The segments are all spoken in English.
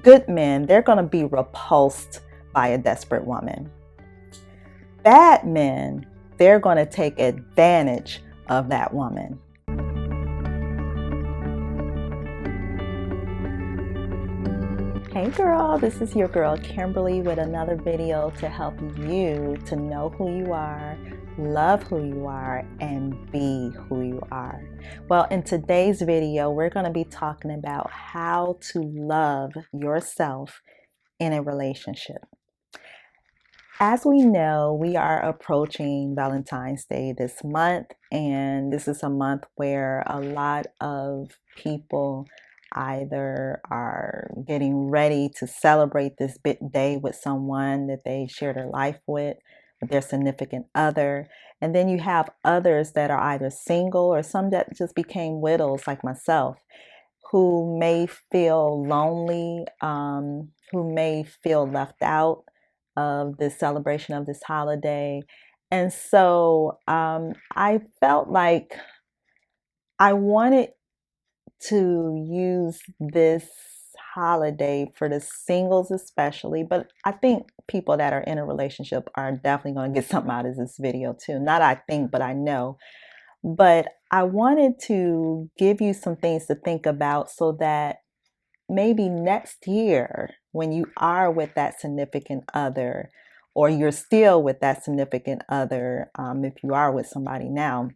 Good men, they're going to be repulsed by a desperate woman. Bad men, they're going to take advantage of that woman. Hey girl, this is your girl Kimberly with another video to help you to know who you are, love who you are, and be who you are. Well, in today's video, we're going to be talking about how to love yourself in a relationship. As we know, we are approaching Valentine's Day this month, and this is a month where a lot of people either are getting ready to celebrate this big day with someone that they share their life with their significant other. And then you have others that are either single or some that just became widows like myself, who may feel lonely, who may feel left out of the celebration of this holiday. And so I felt like I wanted to use this holiday for the singles especially, but I think people that are in a relationship are definitely going to get something out of this video too. Not I think, but I know. But I wanted to give you some things to think about so that maybe next year, when you are with that significant other, or you're still with that significant other, if you are with somebody now,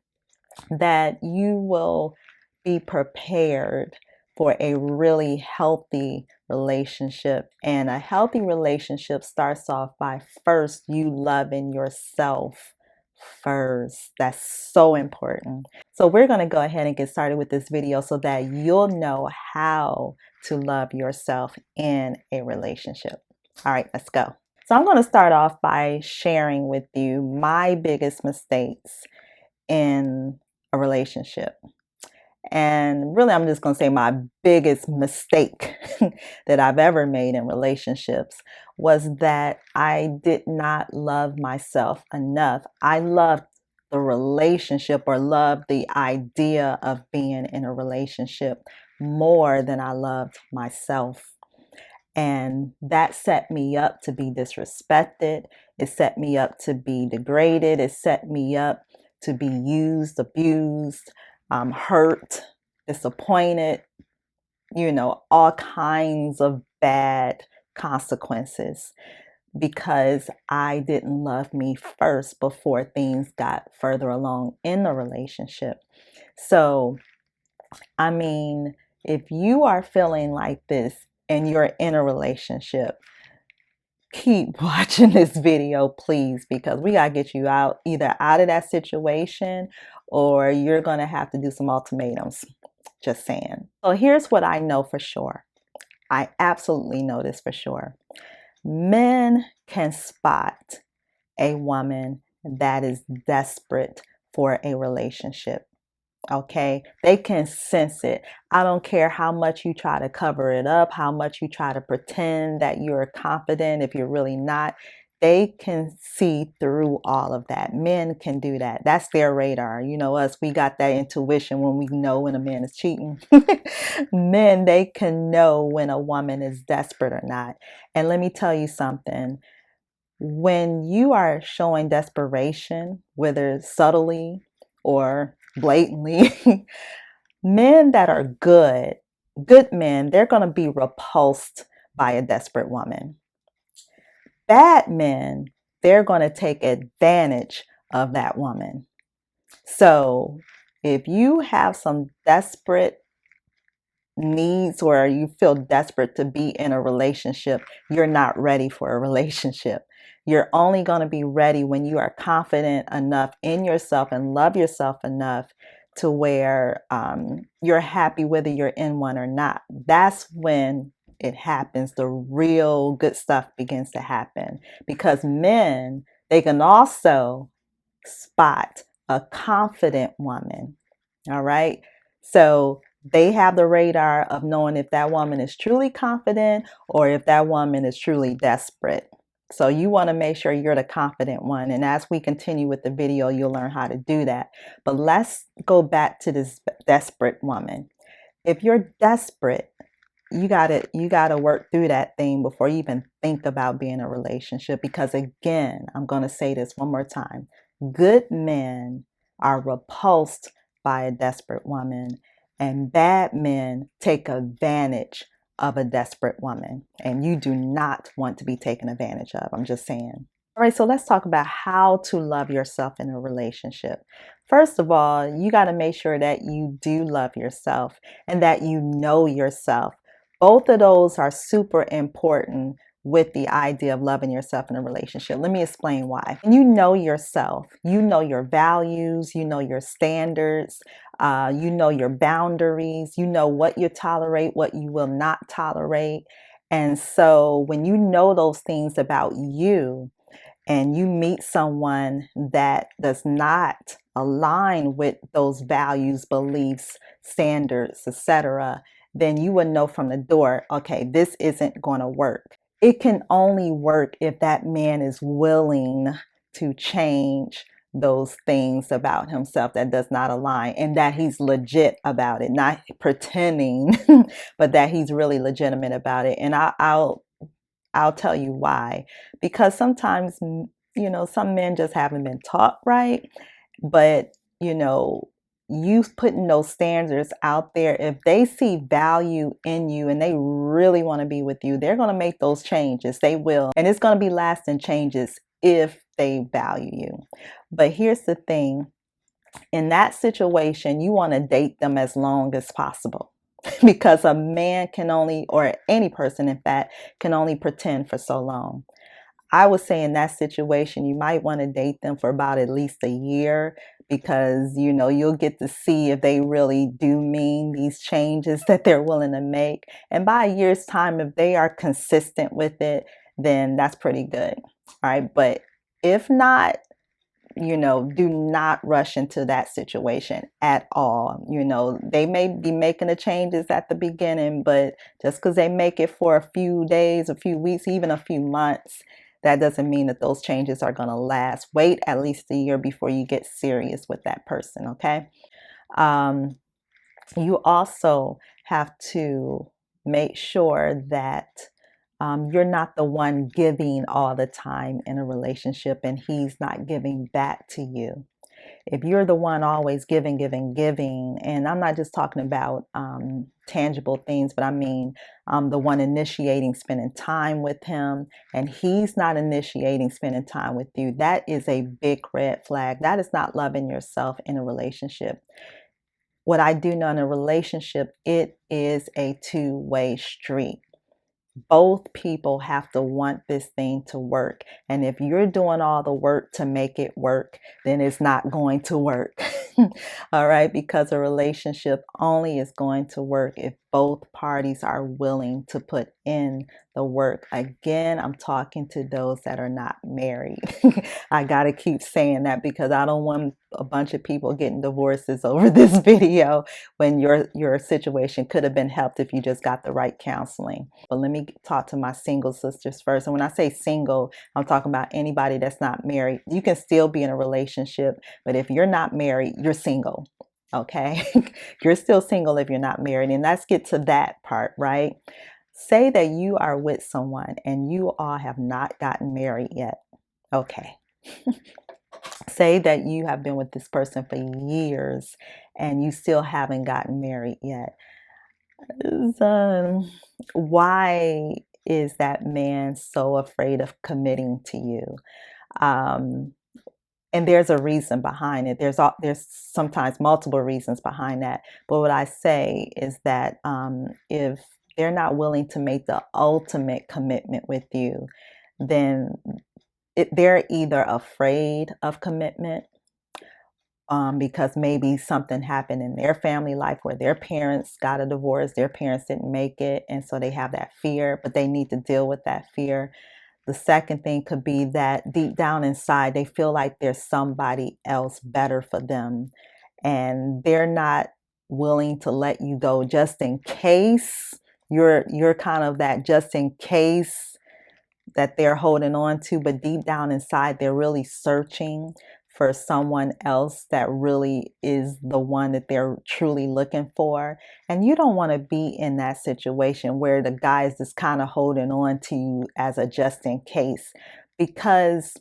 that you will be prepared for a really healthy relationship. And a healthy relationship starts off by first you loving yourself first. That's so important. So we're going to go ahead and get started with this video so that you'll know how to love yourself in a relationship. All right, let's go. So I'm going to start off by sharing with you my biggest mistakes in a relationship. And really, I'm just going to say my biggest mistake that I've ever made in relationships was that I did not love myself enough. I loved the relationship or loved the idea of being in a relationship more than I loved myself. And that set me up to be disrespected. It set me up to be degraded. It set me up to be used, abused, hurt, disappointed, all kinds of bad consequences because I didn't love me first before things got further along in the relationship. So, I mean, if you are feeling like this and you're in a relationship, keep watching this video, please, because we got to get you either out of that situation or you're going to have to do some ultimatums. Just saying. So here's what I know for sure. I absolutely know this for sure. Men can spot a woman that is desperate for a relationship. Okay, they can sense it. I don't care how much you try to cover it up, how much you try to pretend that you're confident if you're really not. They can see through all of that. Men can do that. That's their radar. You know, us, we got that intuition when we know when a man is cheating. Men, they can know when a woman is desperate or not. And let me tell you something. When you are showing desperation, whether subtly or blatantly, men that are good men, they're going to be repulsed by a desperate woman. Bad men, they're going to take advantage of that woman. So if you have some desperate needs or you feel desperate to be in a relationship, you're not ready for a relationship. You're only going to be ready when you are confident enough in yourself and love yourself enough to where you're happy whether you're in one or not. That's when it happens. The real good stuff begins to happen, because men, they can also spot a confident woman. All right. So they have the radar of knowing if that woman is truly confident or if that woman is truly desperate. So you want to make sure you're the confident one. And as we continue with the video, you'll learn how to do that. But let's go back to this desperate woman. If you're desperate, you gotta work through that thing before you even think about being in a relationship. Because again, I'm gonna say this one more time. Good men are repulsed by a desperate woman, and bad men take advantage of a desperate woman. And you do not want to be taken advantage of. I'm just saying. All right, so let's talk about how to love yourself in a relationship. First of all, you got to make sure that you do love yourself and that you know yourself. Both of those are super important with the idea of loving yourself in a relationship. Let me explain why. When you know yourself, you know your values, you know your standards, you know your boundaries, you know what you tolerate, what you will not tolerate. And so when you know those things about you, and you meet someone that does not align with those values, beliefs, standards, etc., then you would know from the door, okay, this isn't going to work. It can only work if that man is willing to change those things about himself that does not align, and that he's legit about it, not pretending, but that he's really legitimate about it. And I'll tell you why. Because sometimes, some men just haven't been taught right. But, you putting those standards out there, if they see value in you and they really want to be with you, they're going to make those changes. They will. And it's going to be lasting changes if they value you. But here's the thing. In that situation, you want to date them as long as possible. Because a man can only, or any person in fact, can only pretend for so long. I would say in that situation, you might want to date them for about at least a year, because, you'll get to see if they really do mean these changes that they're willing to make. And by a year's time, if they are consistent with it, then that's pretty good. All right. But if not, do not rush into that situation at all. They may be making the changes at the beginning, but just because they make it for a few days, a few weeks, even a few months, that doesn't mean that those changes are going to last. Wait at least a year before you get serious with that person, okay? You also have to make sure that you're not the one giving all the time in a relationship and he's not giving back to you. If you're the one always giving, and I'm not just talking about tangible things, but I mean the one initiating spending time with him, and he's not initiating spending time with you, that is a big red flag. That is not loving yourself in a relationship. What I do know in a relationship, it is a two-way street. Both people have to want this thing to work. And if you're doing all the work to make it work, then it's not going to work. All right. Because a relationship only is going to work if both parties are willing to put in the work. Again, I'm talking to those that are not married. I got to keep saying that because I don't want a bunch of people getting divorces over this video when your situation could have been helped if you just got the right counseling. But let me talk to my single sisters first. And when I say single, I'm talking about anybody that's not married. You can still be in a relationship, but if you're not married, you're single. Okay? You're still single if you're not married. And let's get to that part, right? Say that you are with someone and you all have not gotten married yet. Okay. Say that you have been with this person for years and you still haven't gotten married yet. Why is that man so afraid of committing to you? And there's a reason behind it. There's sometimes multiple reasons behind that. But what I say is that if they're not willing to make the ultimate commitment with you, then they're either afraid of commitment because maybe something happened in their family life where their parents got a divorce, their parents didn't make it, and so they have that fear, but they need to deal with that fear. The second thing could be that deep down inside, they feel like there's somebody else better for them, and they're not willing to let you go just in case. You're kind of that just in case that they're holding on to, but deep down inside, they're really searching for someone else that really is the one that they're truly looking for. And you don't want to be in that situation where the guy is just kind of holding on to you as a just in case, because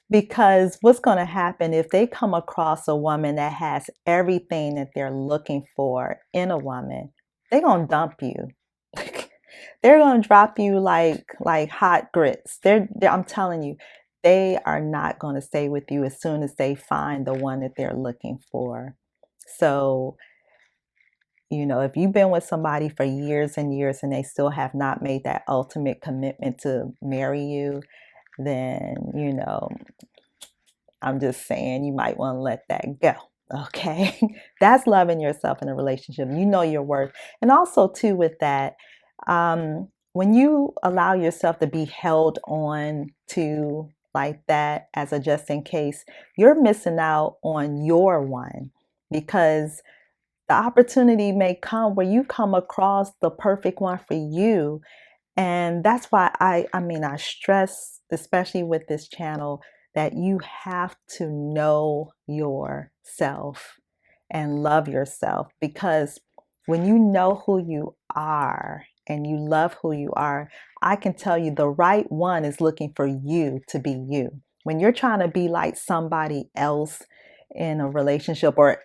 because what's going to happen if they come across a woman that has everything that they're looking for in a woman, they're going to dump you. They're going to drop you like hot grits. I'm telling you, they are not going to stay with you as soon as they find the one that they're looking for. So, if you've been with somebody for years and years and they still have not made that ultimate commitment to marry you, then, I'm just saying you might want to let that go. Okay. That's loving yourself in a relationship. You know your worth. And also, too, with that, when you allow yourself to be held on to like that as a just in case, you're missing out on your one, because the opportunity may come where you come across the perfect one for you. And that's why I stress, especially with this channel, that you have to know yourself and love yourself, because when you know who you are and you love who you are, I can tell you the right one is looking for you to be you. When you're trying to be like somebody else in a relationship, or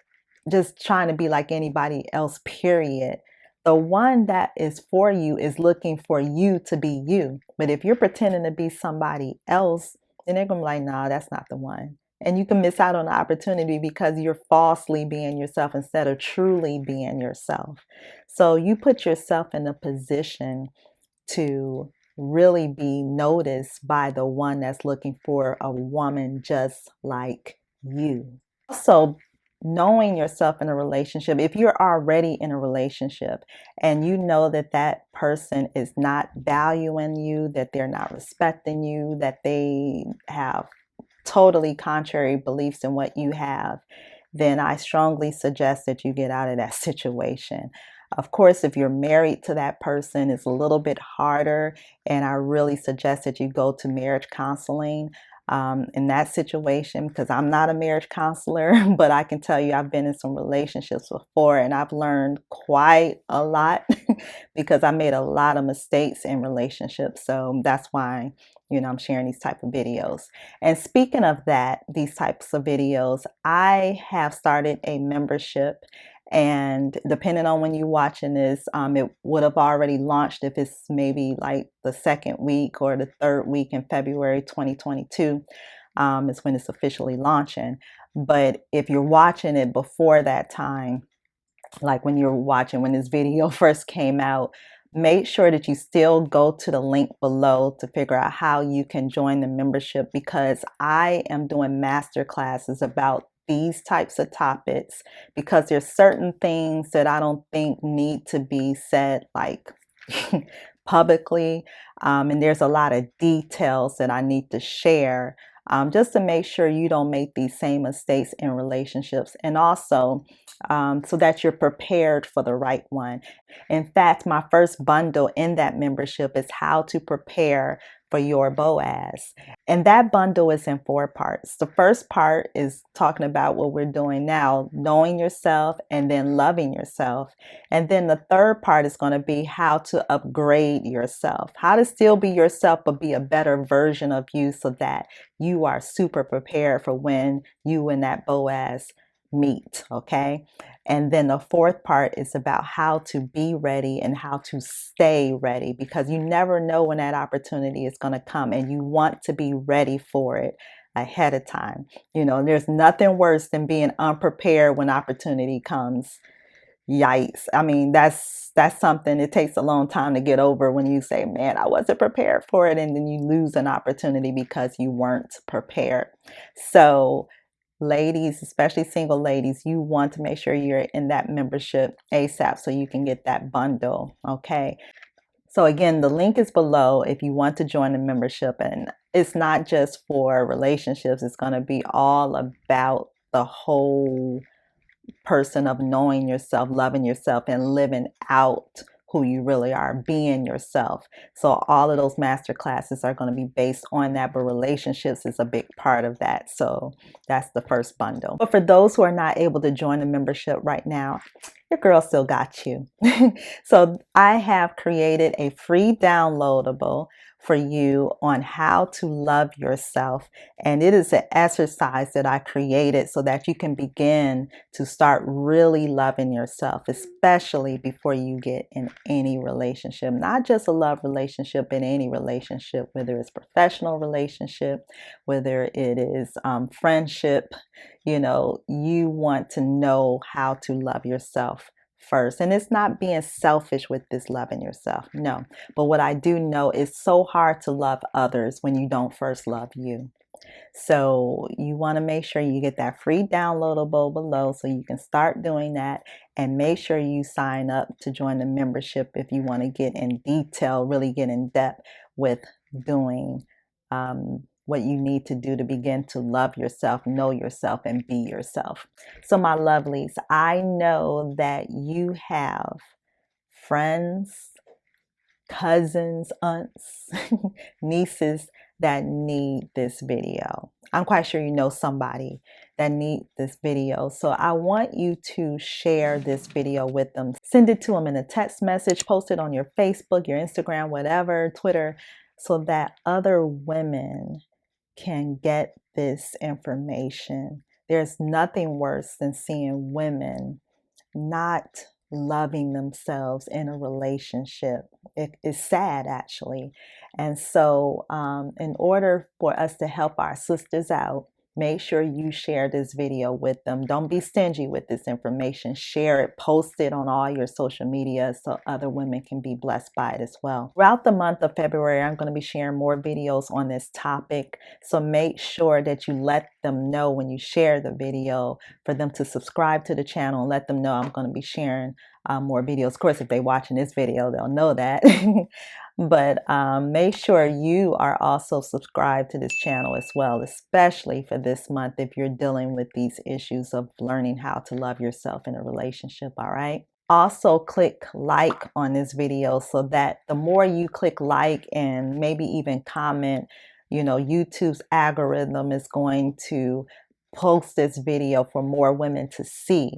just trying to be like anybody else, period, the one that is for you is looking for you to be you. But if you're pretending to be somebody else, then they're going to be like, nah, that's not the one. And you can miss out on the opportunity because you're falsely being yourself instead of truly being yourself. So you put yourself in a position to really be noticed by the one that's looking for a woman just like you. Also, knowing yourself in a relationship, if you're already in a relationship and you know that that person is not valuing you, that they're not respecting you, that they have totally contrary beliefs in what you have, then I strongly suggest that you get out of that situation. Of course, if you're married to that person, it's a little bit harder, and I really suggest that you go to marriage counseling in that situation, because I'm not a marriage counselor, but I can tell you I've been in some relationships before and I've learned quite a lot because I made a lot of mistakes in relationships. So that's why, I'm sharing these type of videos. And speaking of that, these types of videos, I have started a membership, and depending on when you're watching this, it would have already launched if it's maybe like the second week or the third week in February 2022 is when it's officially launching. But if you're watching it before that time, like when you're watching when this video first came out, make sure that you still go to the link below to figure out how you can join the membership, because I am doing master classes about these types of topics, because there's certain things that I don't think need to be said like publicly, and there's a lot of details that I need to share, just to make sure you don't make these same mistakes in relationships, and also so that you're prepared for the right one. In fact, my first bundle in that membership is how to prepare for your BOAZ. And that bundle is in 4 parts. The first part is talking about what we're doing now, knowing yourself and then loving yourself. And then the third part is going to be how to upgrade yourself, how to still be yourself, but be a better version of you so that you are super prepared for when you and that BOAZ meet. Okay. And then the fourth part is about how to be ready and how to stay ready, because you never know when that opportunity is going to come, and you want to be ready for it ahead of time. There's nothing worse than being unprepared when opportunity comes. Yikes. I mean, that's something it takes a long time to get over, when you say, man, I wasn't prepared for it, and then you lose an opportunity because you weren't prepared. So ladies, especially single ladies, you want to make sure you're in that membership ASAP so you can get that bundle. Okay. So again, the link is below if you want to join the membership, and it's not just for relationships. It's going to be all about the whole person of knowing yourself, loving yourself, and living out who you really are, being yourself. So all of those master classes are going to be based on that, but relationships is a big part of that. So that's the first bundle. But for those who are not able to join the membership right now, your girl still got you. So I have created a free downloadable for you on how to love yourself. And it is an exercise that I created so that you can begin to start really loving yourself, especially before you get in any relationship, not just a love relationship, in any relationship, whether it's professional relationship, whether it is friendship. You want to know how to love yourself first. And it's not being selfish with this loving yourself. No. But what I do know is so hard to love others when you don't first love you. So you want to make sure you get that free downloadable below so you can start doing that, and make sure you sign up to join the membership if you want to get in detail, really get in depth with doing what you need to do to begin to love yourself, know yourself, and be yourself. So my lovelies, I know that you have friends, cousins, aunts, nieces that need this video. I'm quite sure you know somebody that needs this video. So I want you to share this video with them. Send it to them in a text message, post it on your Facebook, your Instagram, whatever, Twitter, so that other women can get this information. There's nothing worse than seeing women not loving themselves in a relationship. It is sad, actually. And so in order for us to help our sisters out, make sure you share this video with them. Don't be stingy with this information. Share it, post it on all your social media so other women can be blessed by it as well. Throughout the month of February, I'm going to be sharing more videos on this topic. So make sure that you let them know when you share the video for them to subscribe to the channel, and let them know I'm going to be sharing more videos. Of course, if they're watching this video, they'll know that. But make sure you are also subscribed to this channel as well, especially for this month if you're dealing with these issues of learning how to love yourself in a relationship, all right? Also, click like on this video so that the more you click like and maybe even comment, YouTube's algorithm is going to post this video for more women to see.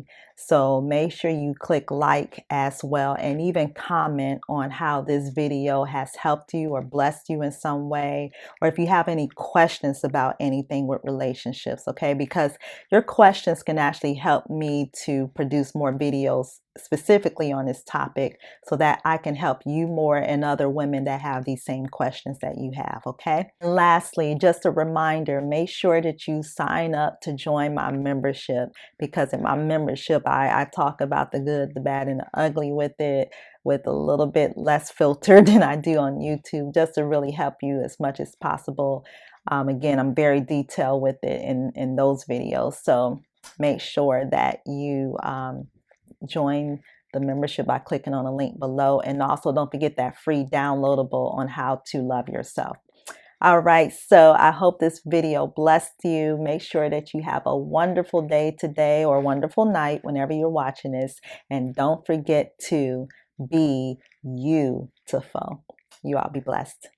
So make sure you click like as well, and even comment on how this video has helped you or blessed you in some way, or if you have any questions about anything with relationships, okay? Because your questions can actually help me to produce more videos specifically on this topic so that I can help you more and other women that have these same questions that you have, okay? And lastly, just a reminder, make sure that you sign up to join my membership, because in my membership, I talk about the good, the bad, and the ugly with it, with a little bit less filter than I do on YouTube, just to really help you as much as possible. Again, I'm very detailed with it in those videos. So make sure that you join the membership by clicking on the link below. And also don't forget that free downloadable on how to love yourself. All right, so I hope this video blessed you. Make sure that you have a wonderful day today, or a wonderful night whenever you're watching this. And don't forget to be beautiful. You all be blessed.